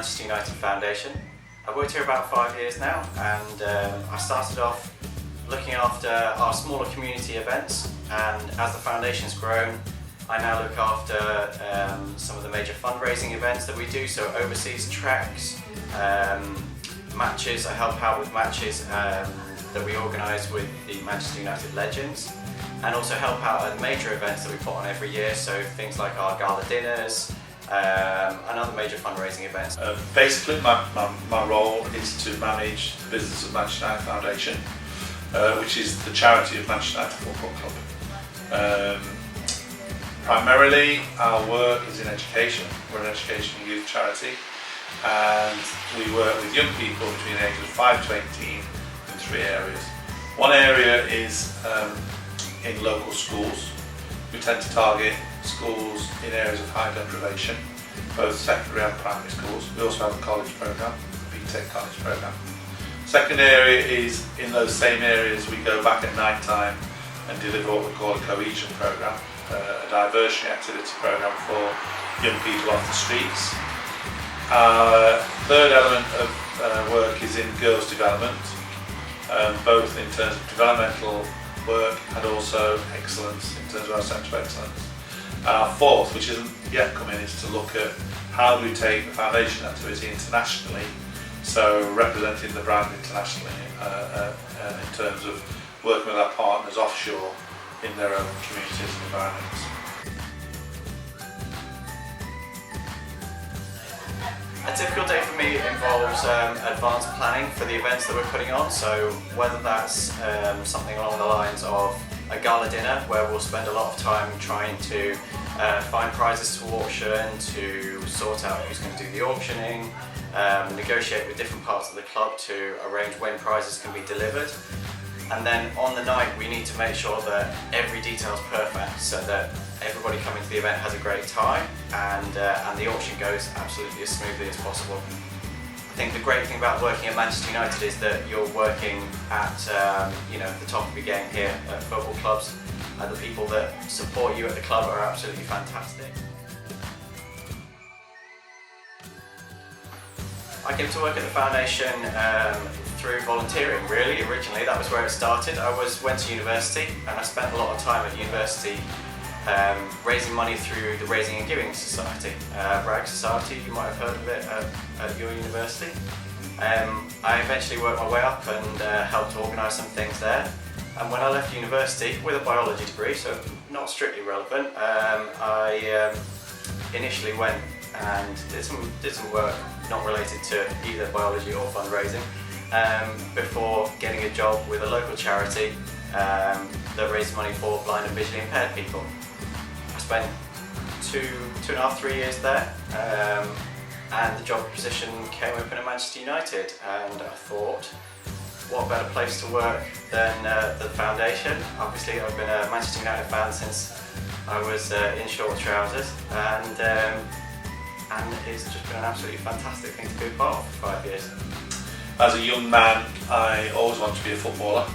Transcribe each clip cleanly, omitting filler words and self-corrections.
Manchester United Foundation. I've worked here about 5 years now, and I started off looking after our smaller community events, and as the foundation's grown, I now look after some of the major fundraising events that we do, so overseas treks, matches. I help out with matches that we organise with the Manchester United Legends, and also help out at major events that we put on every year, so things like our gala dinners and other major fundraising events. Basically my role is to manage the business of Manchester United Foundation, which is the charity of Manchester United Football Club. Primarily our work is in education. We're an education and youth charity, and we work with young people between the ages of 5 to 18 in 3 areas. One area is in local schools. We tend to target schools in areas of high deprivation, both secondary and primary schools. We also have a college programme, a BTEC college programme. Second area is in those same areas we go back at night time and deliver what we call a cohesion programme, a diversionary activity programme for young people off the streets. Our third element of work is in girls' development, both in terms of developmental work and also excellence in terms of our Centre of Excellence. Our fourth, which isn't yet come in, is to look at how do we take the foundation activity internationally, so representing the brand internationally in terms of working with our partners offshore in their own communities and environments. A typical day for me involves advanced planning for the events that we're putting on, so whether that's something along the lines of a gala dinner where we'll spend a lot of time trying to find prizes to auction, to sort out who's going to do the auctioning, negotiate with different parts of the club to arrange when prizes can be delivered. And then on the night we need to make sure that every detail is perfect so that everybody coming to the event has a great time and the auction goes absolutely as smoothly as possible. I think the great thing about working at Manchester United is that you're working at the top of your game here at football clubs, and the people that support you at the club are absolutely fantastic. I came to work at the foundation through volunteering, really. Originally that was where it started. I went to university, and I spent a lot of time at university raising money through the Raising and Giving Society, RAG Society. You might have heard of it at your university. I eventually worked my way up and helped organise some things there. And when I left university with a biology degree, so not strictly relevant, I initially went and did some work not related to either biology or fundraising before getting a job with a local charity that raised money for blind and visually impaired people. I spent two and a half, 3 years there, and the job position came open at Manchester United, and I thought, what better place to work than the foundation. Obviously I've been a Manchester United fan since I was in short trousers, and it's just been an absolutely fantastic thing to be a part of for 5 years. As a young man, I always wanted to be a footballer.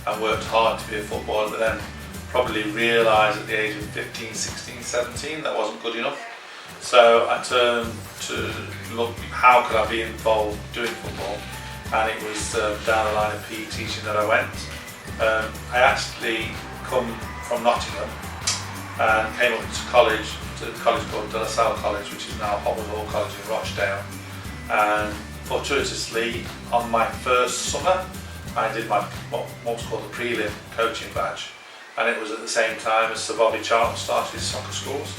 I worked hard to be a footballer, but then probably realised at the age of 15, 16, 17 that wasn't good enough. So I turned to look how could I be involved doing football, and it was down the line of PE teaching that I went. I actually come from Nottingham and came up to a college called De La Salle College, which is now Hobble Hall College in Rochdale, and fortuitously on my first summer I did my what was called the prelim coaching badge, and it was at the same time as Sir Bobby Charlton started his soccer schools.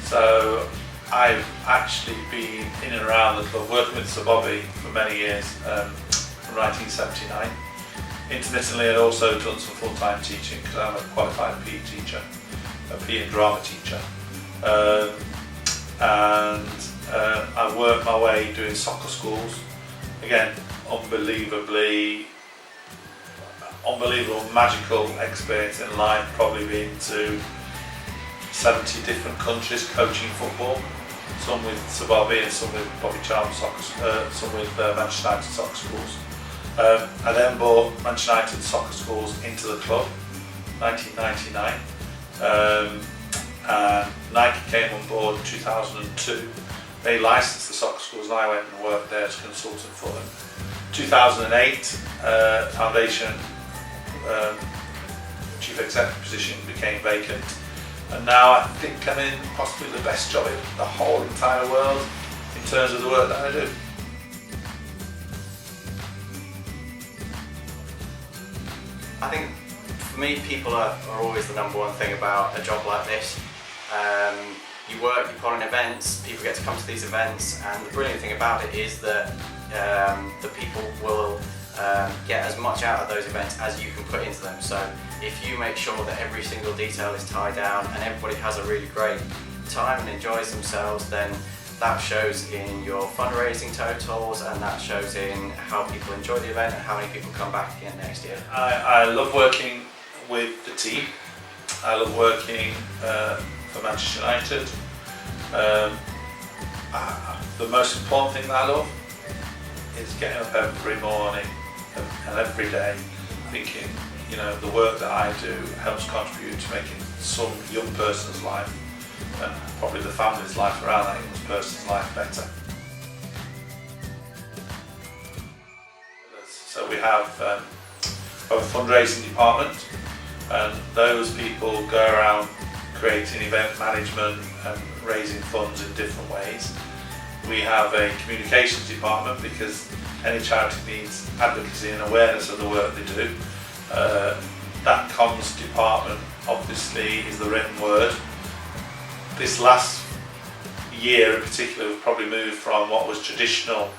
So I've actually been in and around the club working with Sir Bobby for many years, from 1979. Intermittently I'd also done some full-time teaching because I'm a qualified PE teacher, a PE and drama teacher. I worked my way doing soccer schools. Again, unbelievable, magical experience in life, probably been to 70 different countries coaching football, some with Sir Bobby and some with Bobby Charlton some with Manchester United soccer schools. I then brought Manchester United soccer schools into the club, 1999. And Nike came on board in 2002 they licensed the soccer schools and I went and worked there as a consultant for them. 2008, foundation chief executive position became vacant, and now I think I'm in possibly the best job in the whole entire world in terms of the work that I do. I think for me, people are always the number one thing about a job like this. You work, you put on events, people get to come to these events, and the brilliant thing about it is that the people will get as much out of those events as you can put into them. So if you make sure that every single detail is tied down and everybody has a really great time and enjoys themselves, then that shows in your fundraising totals, and that shows in how people enjoy the event and how many people come back again next year. I love working with the team. I love working for Manchester United. The most important thing that I love is getting up every morning and every day thinking, you know, the work that I do helps contribute to making some young person's life and probably the family's life around that young person's life better. So we have a fundraising department, and those people go around creating event management and raising funds in different ways. We have a communications department because any charity needs advocacy and awareness of the work they do. That comms department obviously is the written word. This last year in particular, we've probably moved from what was traditional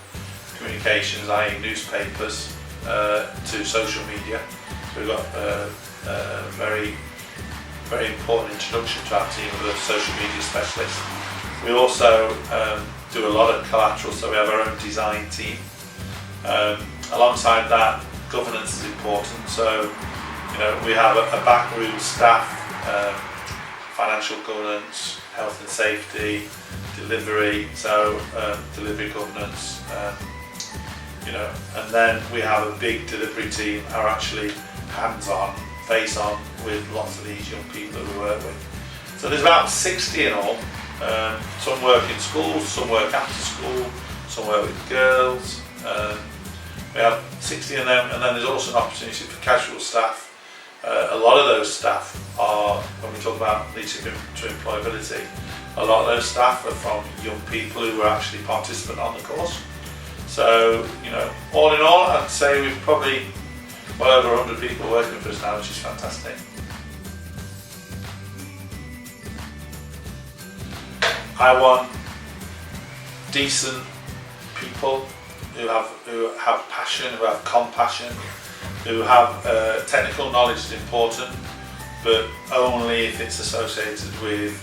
communications, i.e. newspapers, to social media. So we've got a very important introduction to our team of a social media specialists. We also do a lot of collateral, so we have our own design team. Alongside that, governance is important. So, you know, we have a backroom staff, financial governance, health and safety, delivery, so delivery governance, you know, and then we have a big delivery team who are actually hands-on, face-on with lots of these young people that we work with. So there's about 60 in all. Some work in schools, some work after school, some work with girls. We have 60 of them, and then there's also an opportunity for casual staff. A lot of those staff are, when we talk about leadership to employability, a lot of those staff are from young people who were actually participant on the course. So, you know, all in all, I'd say we've probably well over 100 people working for us now, which is fantastic. I want decent people who have passion, who have compassion, who have technical knowledge is important, but only if it's associated with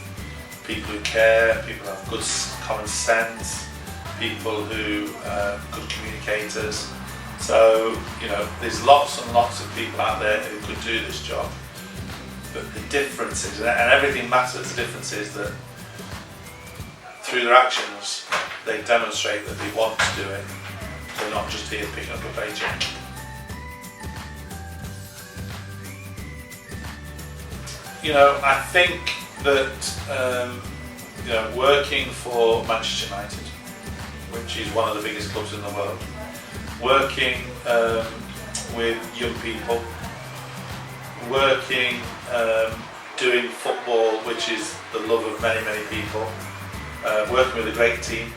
people who care, people who have good common sense, people who are good communicators. So, you know, there's lots and lots of people out there who could do this job, but the difference is, and everything matters, the difference is that through their actions they demonstrate that they want to do it. They're not just here picking up a paycheck. You know, I think that you know, working for Manchester United, which is one of the biggest clubs in the world, working with young people, working doing football, which is the love of many, many people, working with a great team,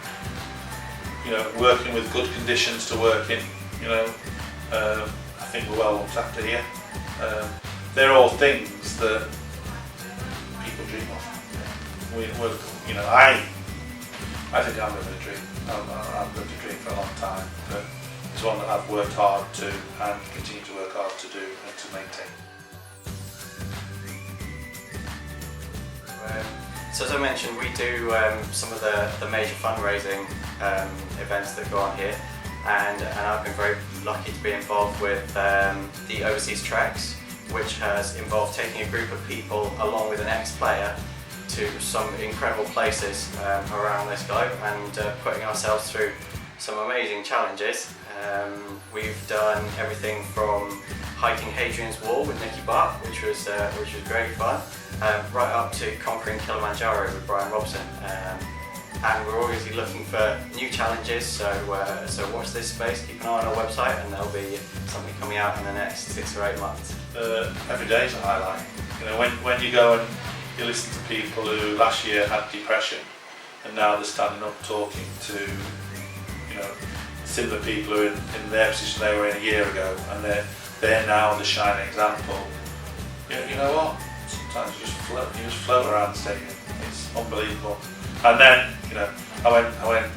you know, working with good conditions to work in, you know, I think we're well looked after here. They're all things that people dream of. You know, I think I'm living a dream. I've lived a dream for a long time, but it's one that I've worked hard to and continue to work hard to do and to maintain. So as I mentioned, we do some of the major fundraising events that go on here, and I've been very lucky to be involved with the Overseas Treks, which has involved taking a group of people along with an ex-player to some incredible places around this globe and putting ourselves through some amazing challenges. We've done everything from hiking Hadrian's Wall with Nicky Butt, which was great fun, right up to conquering Kilimanjaro with Brian Robson. and we're obviously looking for new challenges. So watch this space. Keep an eye on our website, and there'll be something coming out in the next 6 or 8 months. Every day is a highlight. You know, when you go and you listen to people who last year had depression, and now they're standing up talking to, you know, similar people who are in their position they were in a year ago, and they're now the shining example. You know what? Sometimes you just float around the stadium. It's unbelievable. And then, you know, I went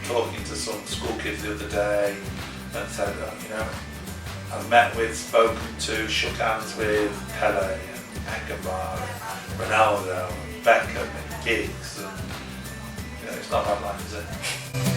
talking to some school kids the other day and said, you know, I've met with, spoken to, shook hands with Pele and Beckenbauer and Ronaldo and Beckham and Giggs, and you know, it's not bad life, is it?